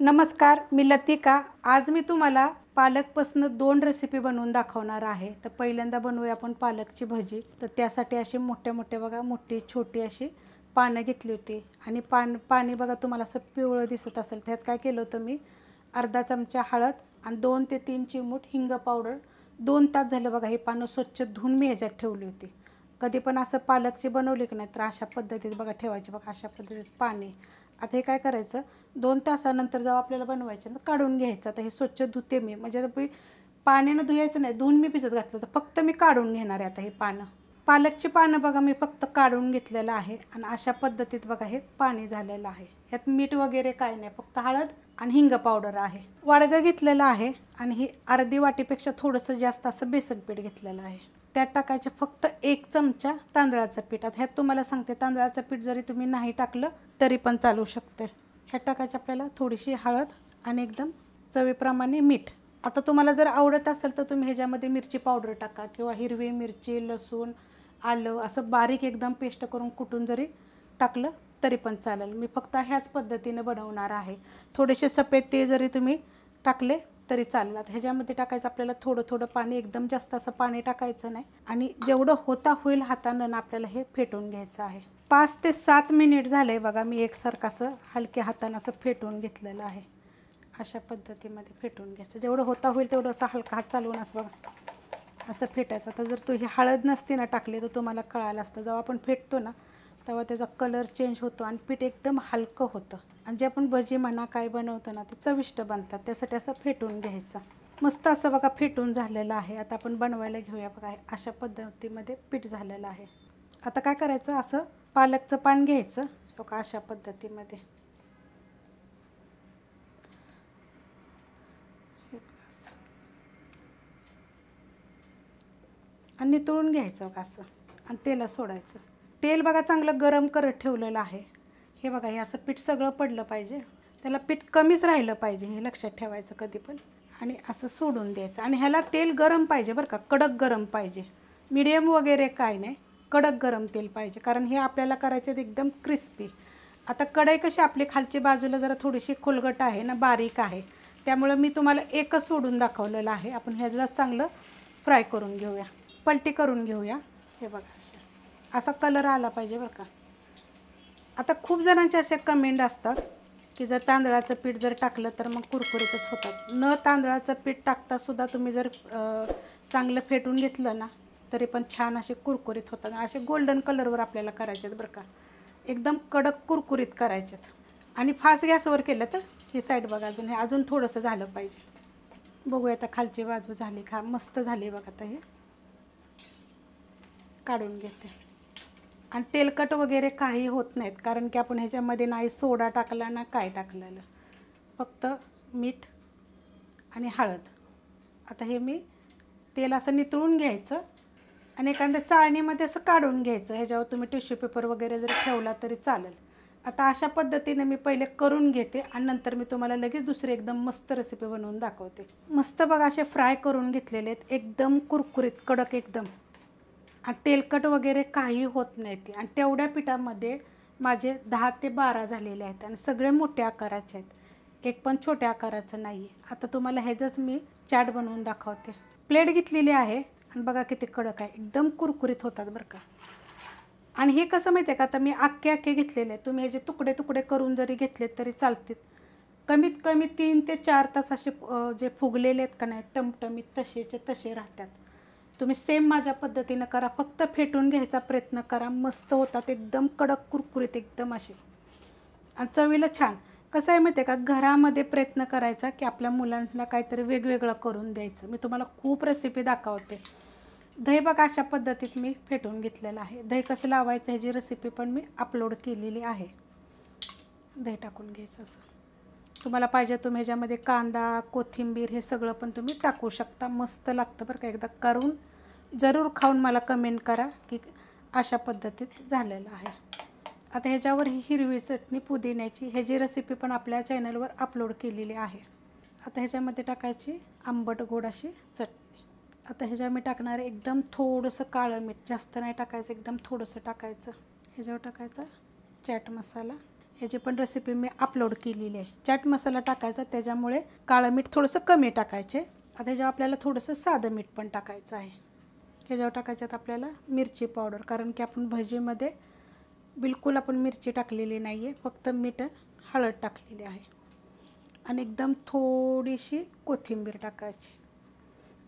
नमस्कार, मी लतिका। आज मी तुम्हाला पालकपासून 2 रेसिपी बनवून दाखवणार आहे। तर पहिल्यांदा बनवूया आपण पालकची भजी। तर त्यासाठी अशी मोठे बघा, मोठी छोटी अशी पानं घेतली होती आणि पाणी बघा तुम्हाला असं पिवळं दिसत असेल। त्यात काय केलं होतं मी, अर्धा चमचा हळद आणि 2 ते 3 चिमूट हिंग पावडर। 2 तास झालं बघा ही पानं स्वच्छ धुवून मी ह्याच्यात ठेवली होती। कधी पण असं पालकची बनवली की नाही तर अशा पद्धतीत बघा ठेवायची, बघा अशा पद्धतीत पाणी। आता हे काय करायचं, 2 तासानंतर जेव्हा आपल्याला बनवायचं तर काढून घ्यायचं। आता हे स्वच्छ धुते मी, म्हणजे आता पाण्यानं धुवायचं नाही, धुवून मी भिजत घातलं तर फक्त मी काढून घेणार आहे। आता हे पानं, पालकची पानं बघा मी फक्त काढून घेतलेलं आहे आणि अशा पद्धतीत बघा हे पाणी झालेलं आहे। यात मीठ वगैरे काय नाही, फक्त हळद आणि हिंग पावडर आहे। वाडगं घेतलेलं आहे आणि ही अर्धी वाटीपेक्षा थोडंसं जास्त असं बेसन पीठ घेतलेलं आहे। त्यात टाकायचं फक्त 1 चमचा तांदळाचं पीठ। आता ह्यात तुम्हाला सांगते, तांदळाचं पीठ जरी तुम्ही नाही टाकलं तरी पण चालू शकते। ह्यात टाकायचं आपल्याला थोडीशी हळद आणि एकदम चवीप्रमाणे मीठ। आता तुम्हाला जर आवडत असेल तर तुम्ही ह्याच्यामध्ये मिरची पावडर टाका किंवा हिरवी मिरची, लसूण, आलं असं बारीक एकदम पेस्ट करून कुटून जरी टाकलं तरी पण चालेल। मी फक्त ह्याच पद्धतीने बनवणार आहे। थोडेसे सफेद तीळ जरी तुम्ही टाकले तरी चालेल। आता ह्याच्यामध्ये टाकायचं आपल्याला थोडं पाणी, एकदम जास्त असं पाणी टाकायचं नाही आणि जेवढं होता होईल हातानं ना आपल्याला हे फेटून घ्यायचं आहे। 5 ते 7 मिनिट झाले बघा, मी एकसारखं असं हलक्या हातानं असं फेटून घेतलेलं आहे। अशा पद्धतीमध्ये फेटून घ्यायचं, जेवढं होता होईल तेवढं असं हलका हात चालवून असं बघा असं फेटायचं। आता जर ही हळद नसती ना टाकली तर तुम्हाला कळालं असतं, जेव्हा आपण फेटतो ना तेव्हा त्याचा कलर चेंज होतो आणि पीठ एकदम हलकं होतं आणि जे आपण भजी म्हणा काय बनवतो ना ते चविष्ट बनतात। त्यासाठी असं फेटून घ्यायचं। मस्त असं बघा फेटून झालेलं आहे। आता आपण बनवायला घेऊया बघा, अशा पद्धतीमध्ये पीठ झालेलं आहे। आता काय करायचं, असं पालकचं पान घ्यायचं बघा अशा पद्धतीमध्ये, आणि नितळून घ्यायचं बघा असं आणि तेलात सोडायचं। तेल बघा चांगलं गरम करत ठेवलेलं आहे। हे बघा हे असं पीठ सगळं पडलं पाहिजे, त्याला पीठ कमीच राहिलं पाहिजे हे लक्षात ठेवायचं कधी पण। आणि असं सोडून द्यायचं आणि ह्याला तेल गरम पाहिजे बरं का, कडक गरम पाहिजे, मीडियम वगैरे काय नाही, कडक गरम तेल पाहिजे, कारण हे आपल्याला करायचे एकदम क्रिस्पी। आता कढई कशी आपली खालची बाजूला जरा थोडीशी खोलगट आहे ना, बारीक आहे, त्यामुळं मी तुम्हाला एकच सोडून दाखवलेलं आहे। आपण ह्याला चांगलं फ्राय करून घेऊया, पलटी करून घेऊया। हे बघा असा कलर आला पाहिजे बरं का। आता खूप जणांचे असे कमेंट असतात की जर तांदळाचं पीठ जर टाकलं तर मग कुरकुरीतच होतात। न तांदळाचं पीठ टाकता सुद्धा तुम्ही जर चांगलं फेटून घेतलं ना तरी पण छान असे कुरकुरीत होतात। असे गोल्डन कलरवर आपल्याला करायचे आहेत बरं का, एकदम कडक कुरकुरीत करायचे आहेत। आणि फास्ट गॅसवर केलं तर ही साईड बघा अजून हे अजून थोडंसं झालं पाहिजे। बघूया आता खालची बाजू झाली का, मस्त झाली बघा। आता हे काढून घेते आणि तेलकट वगैरे काही होत नाहीत, कारण की आपण ह्याच्यामध्ये नाही सोडा टाकला ना काय टाकलेलं, फक्त मीठ आणि हळद। आता हे मी तेल असं नितळून घ्यायचं आणि एखाद्या चाळणीमध्ये असं काढून घ्यायचं। ह्याच्यावर तुम्ही टिश्यू पेपर वगैरे जर ठेवला तरी चालेल। आता अशा पद्धतीने मी पहिले करून घेते आणि नंतर मी तुम्हाला लगेच दुसरी एकदम मस्त रेसिपी बनवून दाखवते। मस्त बघा असे फ्राय करून घेतलेले आहेत, एकदम कुरकुरीत कडक एकदम, आणि तेलकट वगैरे काही होत नाही ते। आणि तेवढ्या पिठामध्ये माझे 10 ते 12 झालेले आहेत आणि सगळे मोठ्या आकाराचे आहेत, एक पण छोट्या आकाराचं नाही आहे। आता तुम्हाला ह्याचंच मी चाट बनवून दाखवते। प्लेट घेतलेली आहे आणि बघा किती कडक आहे, एकदम कुरकुरीत होतात बरं का। आणि हे कसं माहिती आहे का, आता मी अख्खे घेतलेले आहेत, तुम्ही ह्याचे तुकडे तुकडे करून जरी घेतलेत तरी चालतील। कमीत कमी 3 ते 4 तास असे जे फुगलेले आहेत का नाही टमटमीत तसेचे तसे राहतात। तुम्ही सेम माझ्या पद्धतीनं करा, फक्त फेटून घ्यायचा प्रयत्न करा, मस्त होतात एकदम कडक कुरकुरीत एकदम असे आणि चवीला छान। कसं आहे माहिती आहे का, घरामध्ये प्रयत्न करायचा की आपल्या मुलांना काहीतरी वेगवेगळं करून द्यायचं। मी तुम्हाला खूप रेसिपी दाखवते। दही बघा अशा पद्धतीत मी फेटून घेतलेलं आहे। दही कसं लावायचं ह्याची रेसिपी पण मी अपलोड केलेली आहे। दही टाकून घ्यायचं असं, तुम्हाला पाहिजे तुम्ही ह्याच्यामध्ये कांदा, कोथिंबीर हे सगळं पण तुम्ही टाकू शकता, मस्त लागतं बरं का। एकदा करून जरूर खाऊन मला कमेंट करा की अशा पद्धतीत झालेलं आहे। आता ह्याच्यावर ही हिरवी चटणी पुदिन्याची ह्याची रेसिपी पण आपल्या चॅनलवर अपलोड केलेली आहे। आता ह्याच्यामध्ये टाकायची आंबट गोड अशी चटणी। आता ह्याच्यावर मी टाकणार आहे एकदम थोडंसं काळं मीठ, जास्त नाही टाकायचं, एकदम थोडंसं टाकायचं। ह्याच्यावर टाकायचा चाट मसाला, ह्याची पण रेसिपी मी अपलोड केलेली आहे. चाट मसाला टाकायचा, त्याच्यामुळे काळं मीठ थोडंसं कमी टाकायचे. आता ह्याच्यावर आपल्याला थोडंसं साधं मीठ पण टाकायचं आहे. ह्याच्यावर टाकायच्यात आपल्याला मिरची पावडर, कारण की आपण भजीमध्ये बिलकुल आपण मिरची टाकलेली नाही आहे, फक्त मीठ हळद टाकलेली आहे. आणि एकदम थोडीशी कोथिंबीर टाकायची.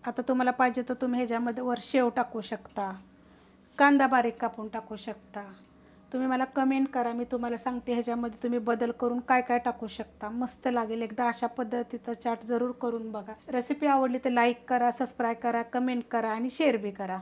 आता तुम्हाला पाहिजे तर तुम्ही ह्याच्यामध्ये वर शेव टाकू शकता, कांदा बारीक कापून टाकू शकता. तुम्ही मला कमेंट करा, मी तुम्हाला सांगते ह्याच्यामध्ये तुम्ही बदल करून काय काय टाकू शकता. मस्त लागेल. एकदा अशा पद्धतीचं चाट जरूर करून बघा. रेसिपी आवडली तर लाईक करा, सबस्क्राईब करा, कमेंट करा आणि शेअर बी करा.